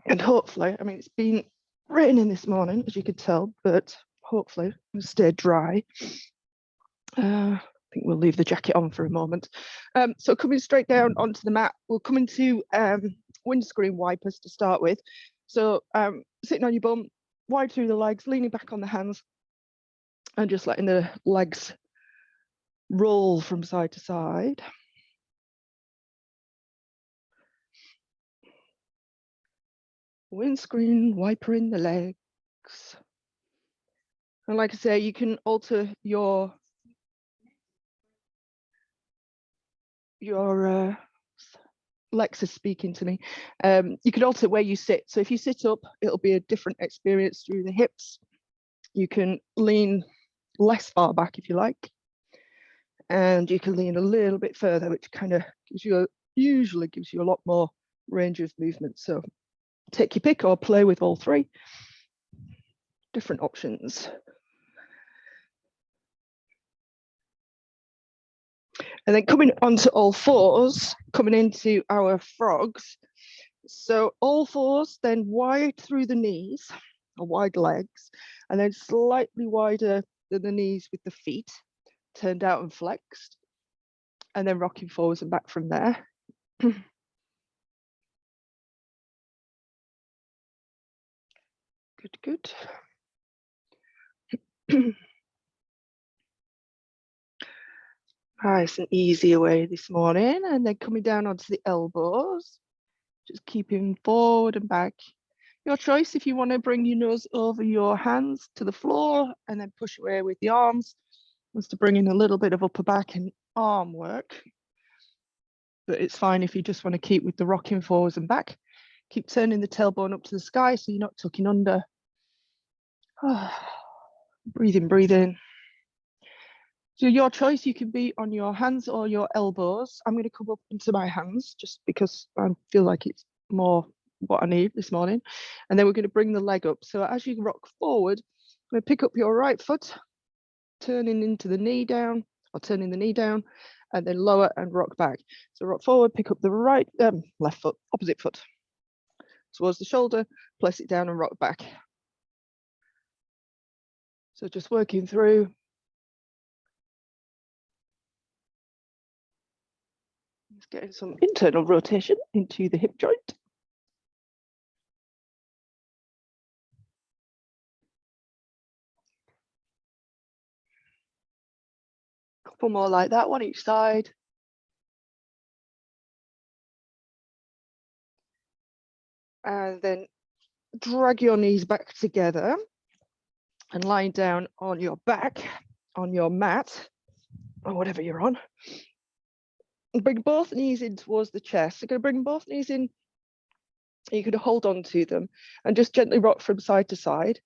And hopefully, I mean, it's been raining this morning, as you could tell, but hopefully it'll stay dry. I think we'll leave the jacket on for a moment. So coming straight down onto the mat, we'll come into windscreen wipers to start with. So sitting on your bum, wide through the legs, leaning back on the hands, and just letting the legs roll from side to side. Windscreen wiper in the legs. And like I say, you can alter your Lex is speaking to me. You can alter where you sit. So if you sit up, it'll be a different experience through the hips. You can lean less far back if you like. And you can lean a little bit further, which kind of usually gives you a lot more range of movement. So take your pick or play with all three. Different options. And then coming onto all fours, coming into our frogs. So all fours, then wide through the knees, or wide legs, and then slightly wider than the knees with the feet, turned out and flexed, and then rocking forwards and back from there. Good, good. Nice and easy away this morning, and then coming down onto the elbows, just keeping forward and back. Your choice if you want to bring your nose over your hands to the floor and then push away with the arms. Wants to bring in a little bit of upper back and arm work. But it's fine if you just want to keep with the rocking forwards and back. Keep turning the tailbone up to the sky so you're not tucking under. Breathe in, breathe in. So your choice, you can be on your hands or your elbows. I'm going to come up into my hands just because I feel like it's more what I need this morning. And then we're going to bring the leg up. So as you rock forward, I'm going to pick up your right foot, turning into the knee down, or turning the knee down, and then lower and rock back. So rock forward, pick up the right, left foot, opposite foot towards the shoulder, place it down and rock back. So just working through. Just getting some internal rotation into the hip joint. Couple more like that, one each side. And then drag your knees back together and lying down on your back, on your mat, or whatever you're on. And bring both knees in towards the chest. You're going to bring both knees in. You can hold on to them and just gently rock from side to side.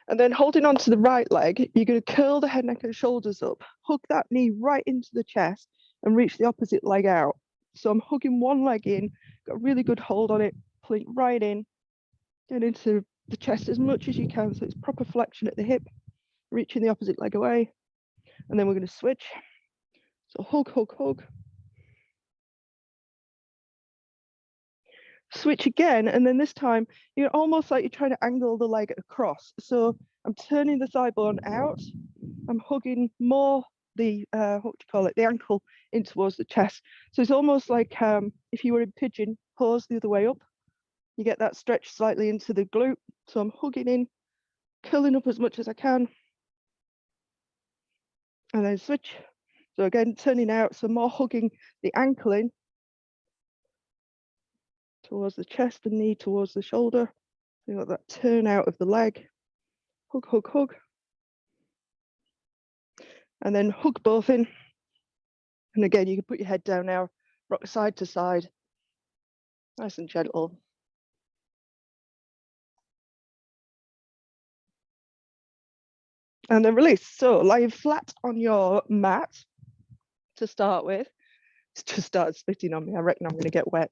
And then holding on to the right leg, you're going to curl the head, neck, and shoulders up, hook that knee right into the chest and reach the opposite leg out. So I'm hooking one leg in, got a really good hold on it, pulling right in, get into the chest as much as you can. So it's proper flexion at the hip, reaching the opposite leg away. And then we're going to switch. So hug, hug, hug. Switch again, and then this time you're almost like you're trying to angle the leg across. So I'm turning the thigh bone out. I'm hugging more the what do you call it, the ankle in towards the chest. So it's almost like if you were in pigeon pose the other way up, you get that stretch slightly into the glute. So I'm hugging in, curling up as much as I can, and then switch. So again, turning out, so more hugging the ankle in towards the chest and knee towards the shoulder. So you got that turn out of the leg. Hug, hug, hug. And then hug both in. And again, you can put your head down now, rock side to side, nice and gentle. And then release. So lying flat on your mat to start with. It's just started spitting on me. I reckon I'm going to get wet.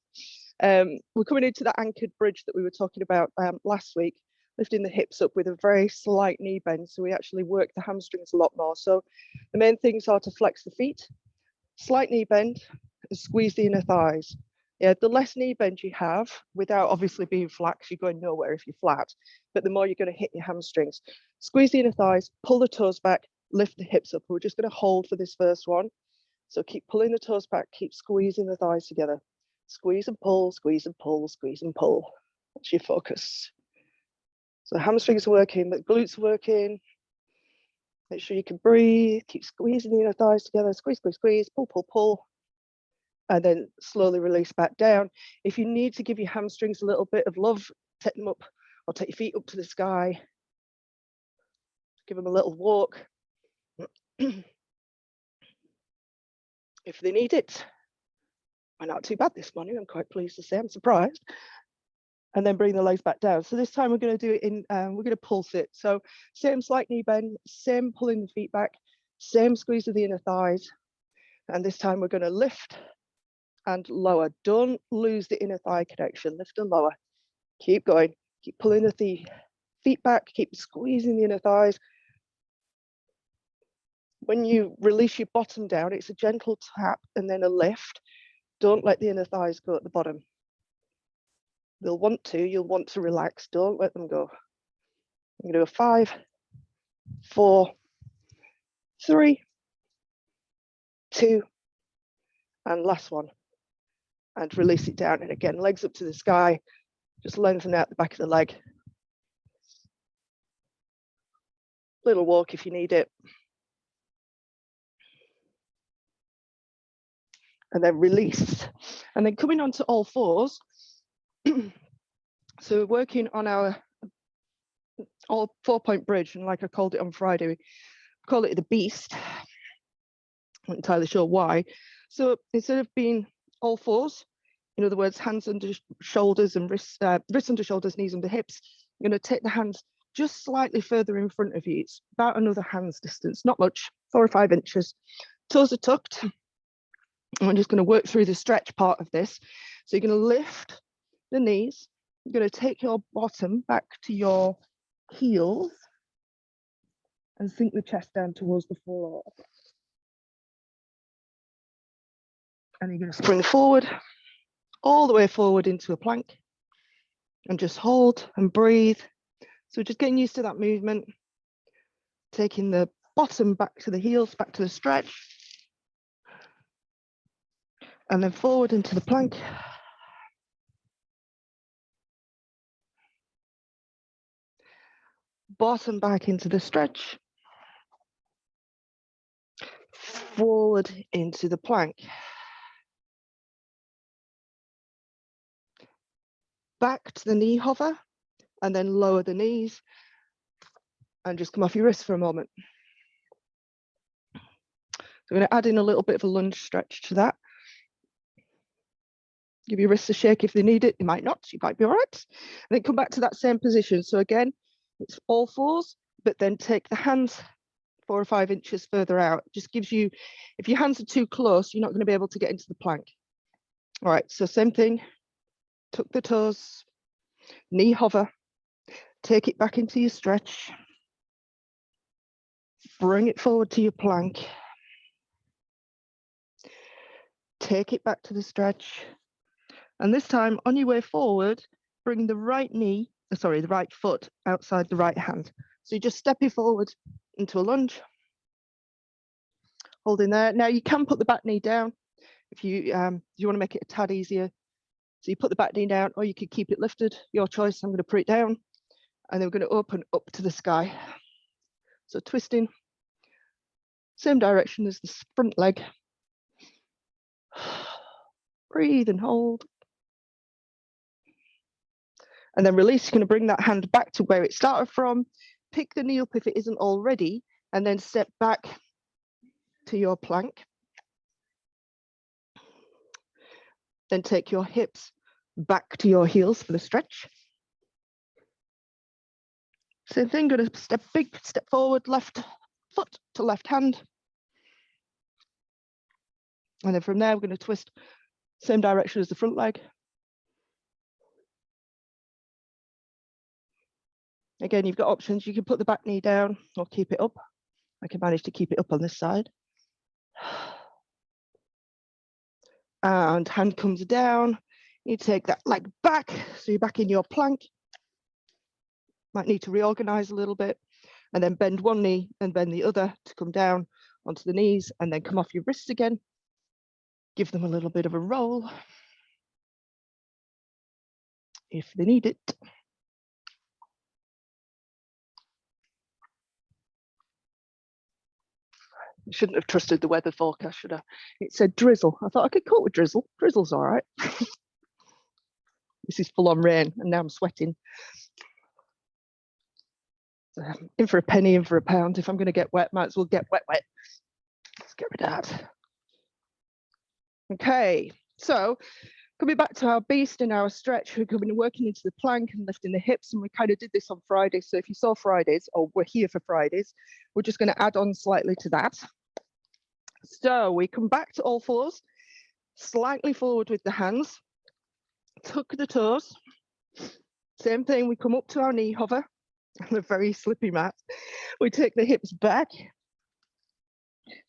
We're coming into that anchored bridge that we were talking about last week, lifting the hips up with a very slight knee bend. So we actually work the hamstrings a lot more. So the main things are to flex the feet, slight knee bend, and squeeze the inner thighs. Yeah, the less knee bend you have, without obviously being flat, because you're going nowhere if you're flat, but the more you're going to hit your hamstrings. Squeeze the inner thighs, pull the toes back, lift the hips up. We're just going to hold for this first one. So keep pulling the toes back, keep squeezing the thighs together. Squeeze and pull, squeeze and pull, squeeze and pull. That's your focus. So the hamstrings are working, the glutes are working. Make sure you can breathe, keep squeezing the inner thighs together, squeeze, squeeze, squeeze, pull, pull, pull. And then slowly release back down. If you need to give your hamstrings a little bit of love, take them up or take your feet up to the sky. Give them a little walk. If they need it. I'm not too bad this morning, I'm quite pleased to say, I'm surprised. And then bring the legs back down. So this time we're going to do it in, we're going to pulse it. So same slight knee bend, same pulling the feet back, same squeeze of the inner thighs. And this time we're going to lift and lower. Don't lose the inner thigh connection. Lift and lower. Keep going. Keep pulling the feet back. Keep squeezing the inner thighs. When you release your bottom down, it's a gentle tap and then a lift. Don't let the inner thighs go at the bottom. You'll want to relax. Don't let them go. I'm going to do a 5, 4, 3, 2, and last one. And release it down. And again, legs up to the sky. Just lengthen out the back of the leg. Little walk if you need it. And then release. And then coming onto all fours. So we're working on our all 4-point bridge. And like I called it on Friday, we call it the beast. I'm not entirely sure why. So instead of being all fours, in other words, hands under shoulders and wrists under shoulders, knees under hips, you're going to take the hands just slightly further in front of you. It's about another hand's distance, not much, 4 or 5 inches. Toes are tucked. And we're just going to work through the stretch part of this. So you're going to lift the knees. You're going to take your bottom back to your heels and sink the chest down towards the floor. And you're going to spring forward, all the way forward into a plank, and just hold and breathe. So just getting used to that movement, taking the bottom back to the heels, back to the stretch, and then forward into the plank. Bottom back into the stretch, forward into the plank. Back to the knee hover, and then lower the knees, and just come off your wrists for a moment. So I'm going to add in a little bit of a lunge stretch to that. Give your wrists a shake if they need it. You might not, you might be all right. And then come back to that same position. So again, it's all fours, but then take the hands 4 or 5 inches further out. It just gives you, if your hands are too close, you're not going to be able to get into the plank. All right, so same thing. Tuck the toes, knee hover, take it back into your stretch. Bring it forward to your plank. Take it back to the stretch. And this time, on your way forward, bring the right foot outside the right hand. So you're just stepping forward into a lunge, holding there. Now you can put the back knee down if you want to make it a tad easier. So you put the back knee down, or you could keep it lifted, your choice. I'm going to put it down, and then we're going to open up to the sky. So twisting, same direction as the front leg. Breathe and hold. And then release. You're going to bring that hand back to where it started from. Pick the knee up if it isn't already, and then step back to your plank. Then take your hips back to your heels for the stretch. Same thing, going to big step forward, left foot to left hand. And then from there, we're going to twist same direction as the front leg. Again, you've got options. You can put the back knee down or keep it up. I can manage to keep it up on this side. and hand comes down. You take that leg back, so you're back in your plank. Might need to reorganize a little bit, and then bend one knee and bend the other to come down onto the knees, and then come off your wrists again. Give them a little bit of a roll if they need it. Shouldn't have trusted the weather forecast, should I? It said drizzle. I thought I could cope with drizzle. Drizzle's all right. This is full on rain, and now I'm sweating. So, in for a penny, in for a pound. If I'm going to get wet, might as well get wet. Let's get rid of that. Okay, so coming back to our beast and our stretch, we're going to be working into the plank and lifting the hips, and we kind of did this on Friday. So if you saw Fridays, or we're here for Fridays, we're just going to add on slightly to that. So we come back to all fours, slightly forward with the hands, tuck the toes. Same thing, we come up to our knee hover on a very slippy mat. We take the hips back.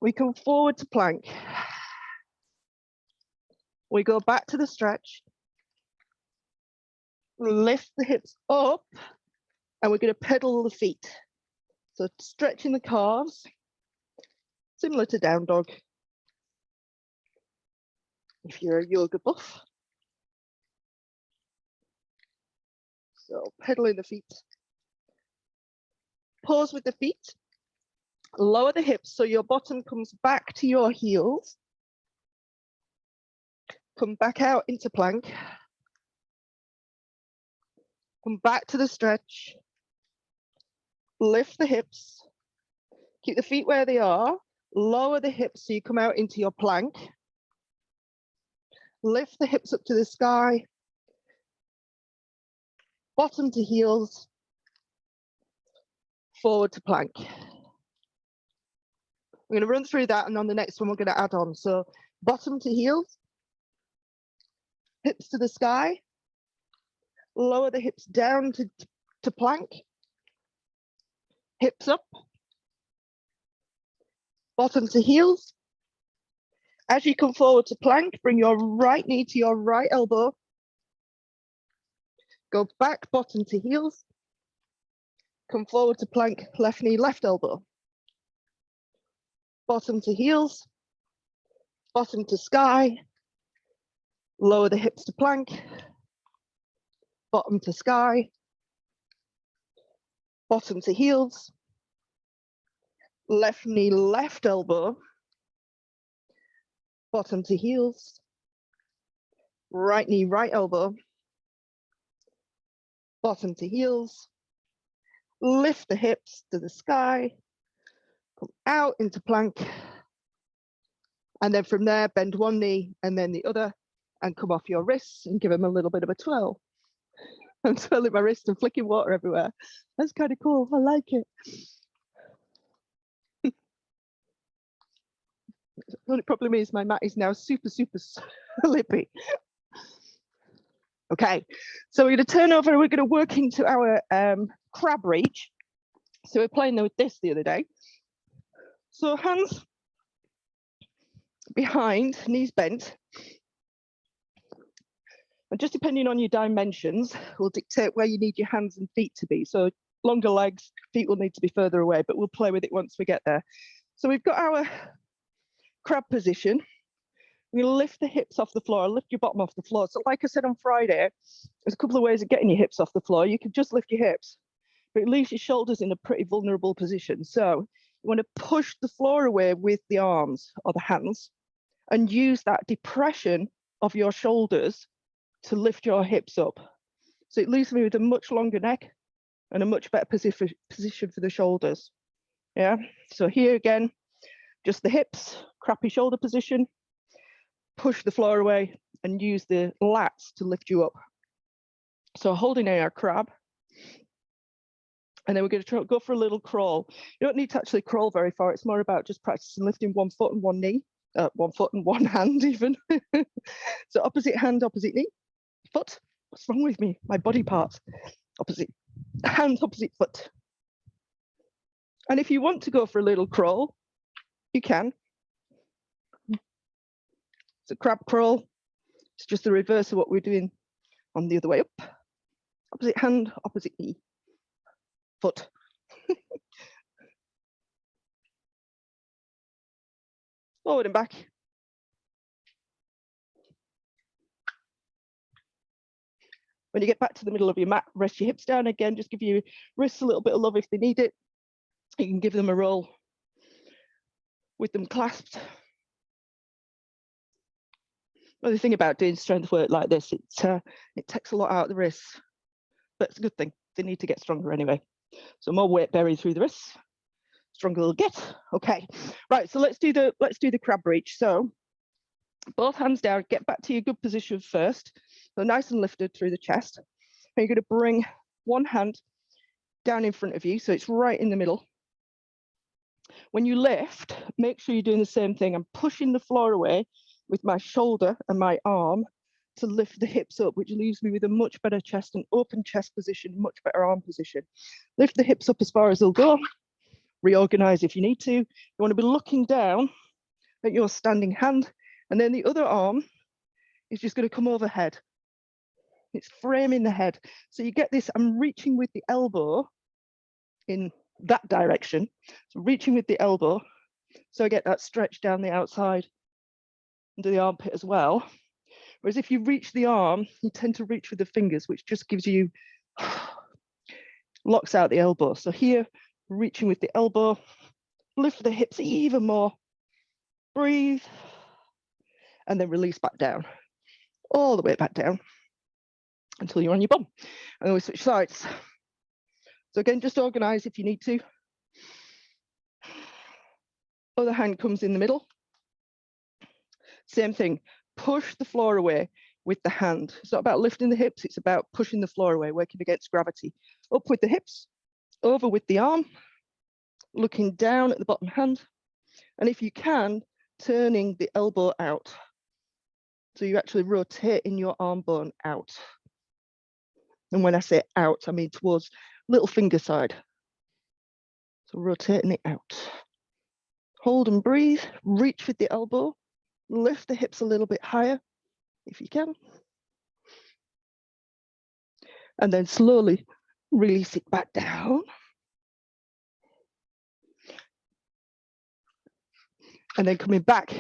We come forward to plank. We go back to the stretch. Lift the hips up, and we're going to pedal the feet. So stretching the calves, similar to down dog. If you're a yoga buff. So pedaling the feet. Pause with the feet. Lower the hips so your bottom comes back to your heels. Come back out into plank. Come back to the stretch. Lift the hips. Keep the feet where they are. Lower the hips so you come out into your plank. Lift the hips up to the sky. Bottom to heels. Forward to plank. We're going to run through that, and on the next one we're going to add on. So bottom to heels. Hips to the sky. Lower the hips down to plank. Hips up. Bottom to heels. As you come forward to plank, bring your right knee to your right elbow. Go back, bottom to heels. Come forward to plank, left knee, left elbow. Bottom to heels. Bottom to sky. Lower the hips to plank. Bottom to sky. Bottom to heels. Left knee, left elbow. Bottom to heels. Right knee, right elbow. Bottom to heels. Lift the hips to the sky. Come out into plank. And then from there, bend one knee and then the other, and come off your wrists and give them a little bit of a twirl. I'm twirling my wrist and flicking water everywhere. That's kind of cool. I like it. The only problem is my mat is now super slippy. Okay, so we're going to turn over. We're going to work into our crab reach. So we're playing with this the other day. So hands behind, knees bent. And just depending on your dimensions will dictate where you need your hands and feet to be. So longer legs, feet will need to be further away, but we'll play with it once we get there. So we've got our crab position. We're going to lift the hips off the floor, lift your bottom off the floor. So like I said on Friday, there's a couple of ways of getting your hips off the floor. You can just lift your hips, but it leaves your shoulders in a pretty vulnerable position. So you want to push the floor away with the arms or the hands and use that depression of your shoulders to lift your hips up. So it leaves me with a much longer neck and a much better position for the shoulders. Yeah, so here again, just the hips, crappy shoulder position, push the floor away and use the lats to lift you up. So holding our crab. And then we're going to go for a little crawl. You don't need to actually crawl very far. It's more about just practicing lifting one foot and one knee, one foot and one hand even. So opposite hand, opposite knee, foot. What's wrong with me? My body parts. Opposite hand, opposite foot. And if you want to go for a little crawl, you can. It's a crab crawl. It's just the reverse of what we're doing on the other way up. Opposite hand, opposite knee, foot. Forward and back. When you get back to the middle of your mat, rest your hips down again. Just give your wrists a little bit of love if they need it. You can give them a roll with them clasped. Well, the thing about doing strength work like this, it takes a lot out of the wrists, but it's a good thing. They need to get stronger anyway. So more weight buried through the wrists, stronger they'll get. Okay, right. So let's do the crab reach. So both hands down. Get back to your good position first. So nice and lifted through the chest. And you're going to bring one hand down in front of you, so it's right in the middle. When you lift, make sure you're doing the same thing. I'm pushing the floor away with my shoulder and my arm to lift the hips up, which leaves me with a much better chest, an open chest position, much better arm position. Lift the hips up as far as they'll go. Reorganize if you need to. You want to be looking down at your standing hand, and then the other arm is just going to come overhead. It's framing the head. So you get this, I'm reaching with the elbow in that direction. So reaching with the elbow. So I get that stretch down the outside into the armpit as well. Whereas if you reach the arm, you tend to reach with the fingers, which just gives you, locks out the elbow. So here, reaching with the elbow, lift the hips even more, breathe, and then release back down, all the way back down until you're on your bum. And then we switch sides. So again, just organize if you need to. Other hand comes in the middle. Same thing, push the floor away with the hand. It's not about lifting the hips, it's about pushing the floor away, working against gravity. Up with the hips, over with the arm, looking down at the bottom hand. And if you can, turning the elbow out. So you're actually rotating your arm bone out. And when I say out, I mean towards little finger side. So rotating it out. Hold and breathe, reach with the elbow, lift the hips a little bit higher if you can. And then slowly release it back down. And then coming back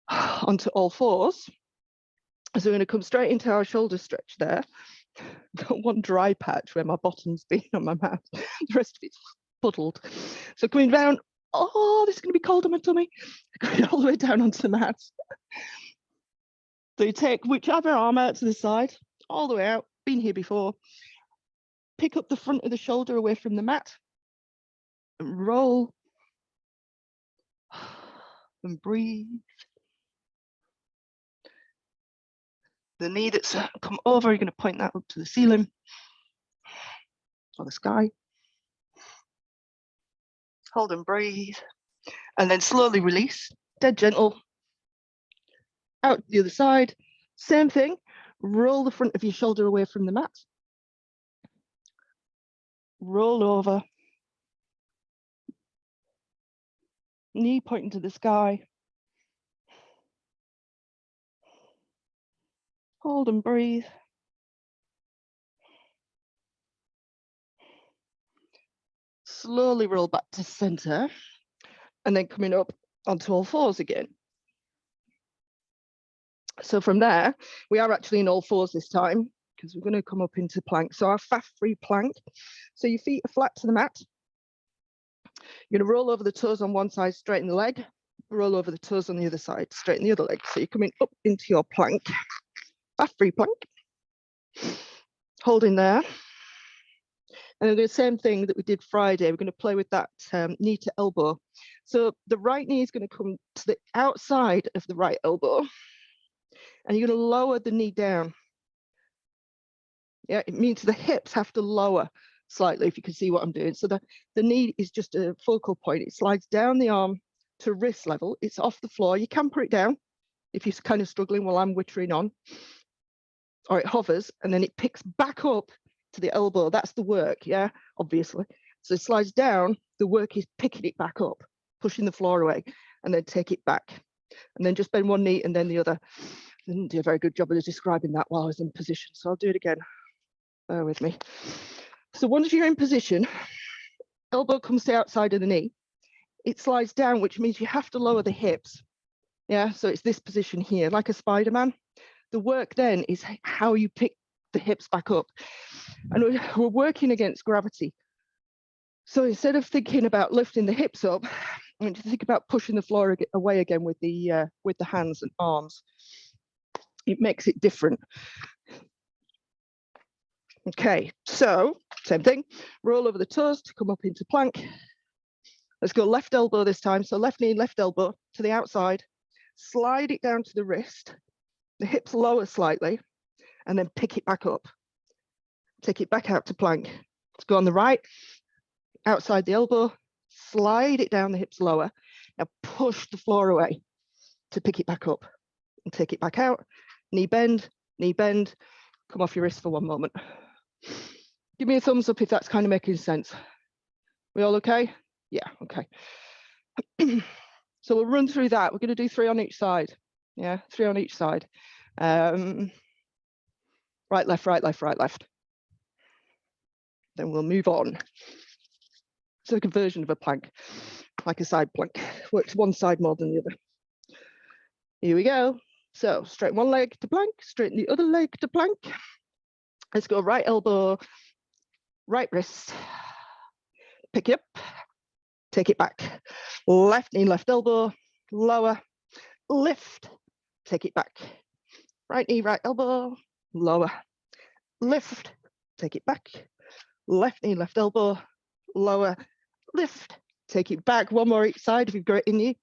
onto all fours. So we're going to come straight into our shoulder stretch there. Got one dry patch where my bottom's been on my mat. The rest of it's puddled. So coming down, oh, this is going to be cold on my tummy. Going all the way down onto the mat. So you take whichever arm out to the side, all the way out, been here before. Pick up the front of the shoulder away from the mat. And roll. And breathe. The knee that's come over, you're going to point that up to the ceiling or the sky. Hold and breathe. And then slowly release, dead gentle. Out the other side. Same thing. Roll the front of your shoulder away from the mat. Roll over. Knee pointing to the sky. Hold and breathe. Slowly roll back to center. And then coming up onto all fours again. So from there, we are actually in all fours this time because we're going to come up into plank. So our faff-free plank. So your feet are flat to the mat. You're going to roll over the toes on one side, straighten the leg. Roll over the toes on the other side, straighten the other leg. So you're coming up into your plank, faff-free plank. Holding there. And then the same thing that we did Friday, we're going to play with that knee to elbow. So the right knee is going to come to the outside of the right elbow. And you're going to lower the knee down. Yeah, it means the hips have to lower slightly, if you can see what I'm doing. So the knee is just a focal point. It slides down the arm to wrist level. It's off the floor. You can put it down if you're kind of struggling while I'm wittering on. Or it hovers, and then it picks back up to the elbow. That's the work, yeah, obviously. So it slides down. The work is picking it back up, pushing the floor away, and then take it back. And then just bend one knee and then the other. I didn't do a very good job of describing that while I was in position, so I'll do it again. Bear with me. So once you're in position, elbow comes to the outside of the knee. It slides down, which means you have to lower the hips. Yeah, so it's this position here, like a Spider-Man. The work then is how you pick the hips back up. And we're working against gravity. So instead of thinking about lifting the hips up, I want you to think about pushing the floor away again with the hands and arms. It makes it different. Okay, so same thing. Roll over the toes to come up into plank. Let's go left elbow this time. So left knee, left elbow to the outside. Slide it down to the wrist. The hips lower slightly, and then pick it back up. Take it back out to plank. Let's go on the right, outside the elbow. Slide it down, the hips lower. Now push the floor away to pick it back up and take it back out. Knee bend, come off your wrist for one moment. Give me a thumbs up if that's kind of making sense. We all okay? Yeah, okay. So we'll run through that. We're going to do 3 on each side. Yeah, 3 on each side. Right, left, right, left, right, left. Then we'll move on. It's like a version of a plank, like a side plank. Works one side more than the other. Here we go. So straighten one leg to plank, straighten the other leg to plank. Let's go right elbow, right wrist. Pick it up, take it back. Left knee, left elbow, lower, lift, take it back. Right knee, right elbow, lower, lift, take it back. Left knee, left elbow, lower, lift, take it back. One more each side if you've got it in you.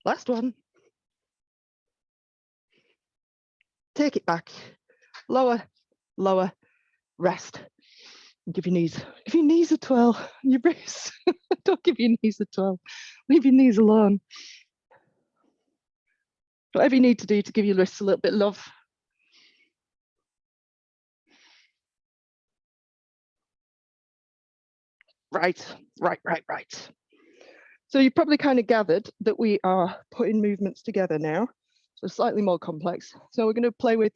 Last one. Take it back, lower, lower, rest. And give your knees a twirl, your wrists. Don't give your knees a twirl. Leave your knees alone. Whatever you need to do to give your wrists a little bit of love. Right. So you've probably kind of gathered that we are putting movements together now. So slightly more complex. So we're going to play with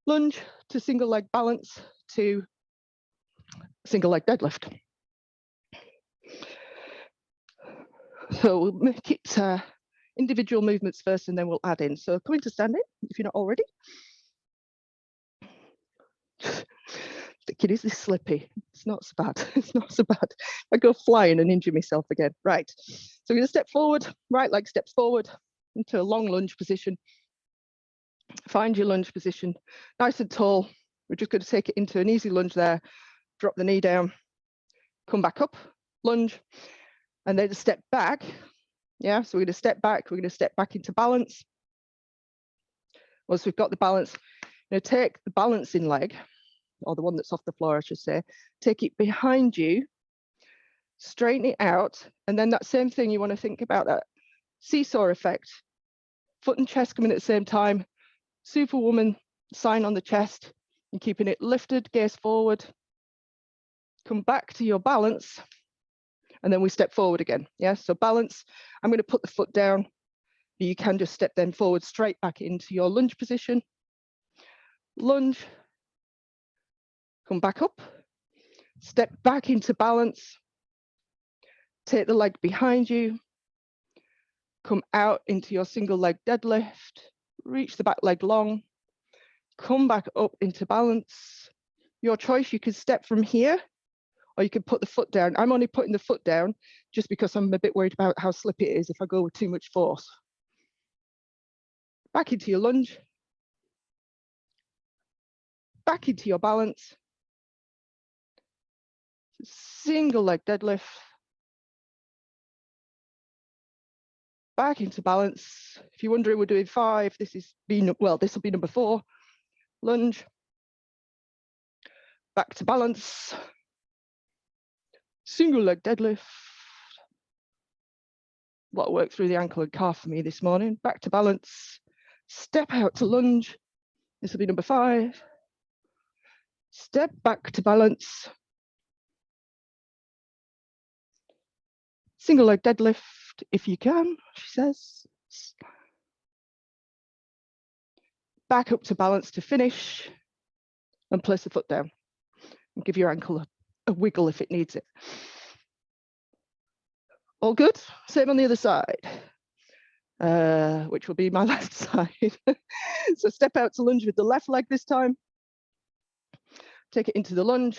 lunge to single leg balance to single leg deadlift. So we'll make it individual movements first and then we'll add in. So come into standing if you're not already. Thinking, is this slippy? It's not so bad. It's not so bad. I go flying and injure myself again. Right. So we're going to step forward, right leg steps forward into a long lunge position. Find your lunge position, nice and tall. We're just going to take it into an easy lunge there. Drop the knee down, come back up, lunge, and then step back. Yeah, so we're going to step back. We're going to step back into balance. Once we've got the balance, we're going to take the balancing leg, or the one that's off the floor, I should say, take it behind you, straighten it out, and then that same thing, you want to think about that seesaw effect. Foot and chest coming at the same time, Superwoman sign on the chest, and keeping it lifted, gaze forward, come back to your balance, and then we step forward again. Yeah, so balance, I'm going to put the foot down, but you can just step then forward straight back into your lunge position. Lunge, come back up, step back into balance, take the leg behind you, come out into your single leg deadlift, reach the back leg long, come back up into balance. Your choice, you can step from here, or you can put the foot down. I'm only putting the foot down just because I'm a bit worried about how slippy it is if I go with too much force. Back into your lunge, back into your balance, single leg deadlift, back into balance. If you're wondering, we're doing 5. This will be number 4. Lunge, back to balance, single leg deadlift. A lot of work through the ankle and calf for me this morning. Back to balance, step out to lunge. This will be number 5. Step back to balance. Single leg deadlift if you can, she says. Back up to balance to finish and place the foot down and give your ankle a wiggle if it needs it. All good? Same on the other side, which will be my left side. So step out to lunge with the left leg this time. Take it into the lunge.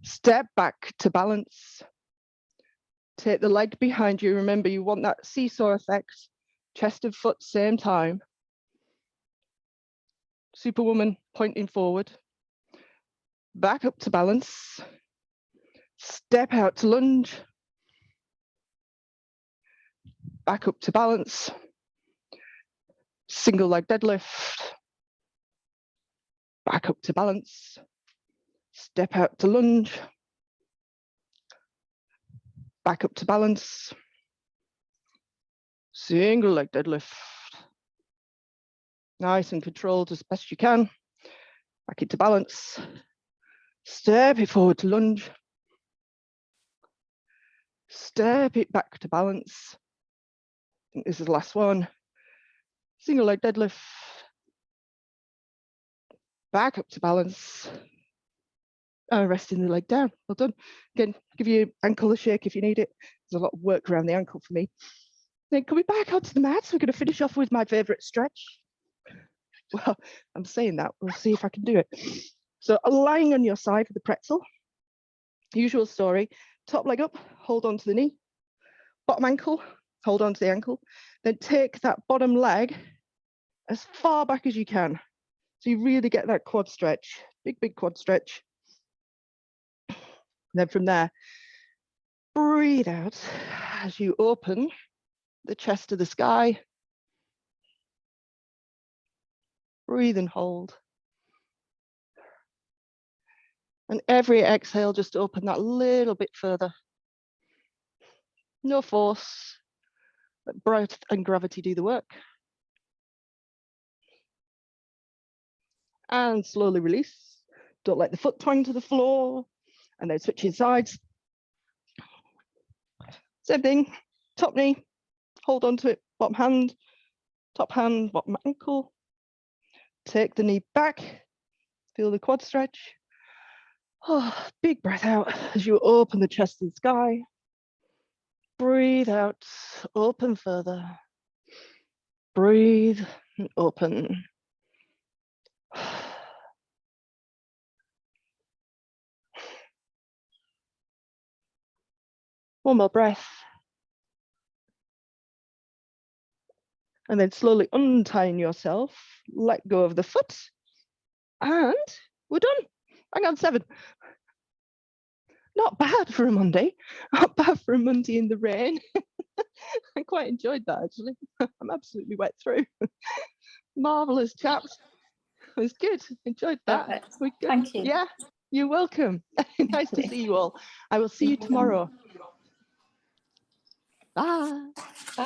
Step back to balance. Take the leg behind you. Remember, you want that seesaw effect. Chest and foot, same time. Superwoman pointing forward. Back up to balance. Step out to lunge. Back up to balance. Single leg deadlift. Back up to balance. Step out to lunge. Back up to balance. Single leg deadlift. Nice and controlled as best you can. Back into balance. Step it forward to lunge. Step it back to balance. I think this is the last one. Single leg deadlift. Back up to balance. Resting the leg down. Well done. Again, give your ankle a shake if you need it. There's a lot of work around the ankle for me. Then coming back onto the mat, we're going to finish off with my favorite stretch. Well, I'm saying that. We'll see if I can do it. So lying on your side for the pretzel. Usual story. Top leg up, hold on to the knee. Bottom ankle, hold on to the ankle. Then take that bottom leg as far back as you can. So you really get that quad stretch. Big quad stretch. And then from there, breathe out as you open the chest to the sky. Breathe and hold. And every exhale, just open that little bit further. No force, let breath and gravity do the work. And slowly release. Don't let the foot twang to the floor. And then switching sides. Same thing, top knee, hold on to it, bottom hand, top hand, bottom ankle. Take the knee back, feel the quad stretch. Oh, big breath out as you open the chest to the sky. Breathe out, open further. Breathe and open. One more breath. And then slowly untying yourself, let go of the foot, and we're done. Hang on, 7. Not bad for a Monday. Not bad for a Monday in the rain. I quite enjoyed that, actually. I'm absolutely wet through. Marvellous, chaps. It was good. Enjoyed that. Perfect. Thank you. Yeah, you're welcome. Nice to see you all. I will see you tomorrow. Bye. Bye.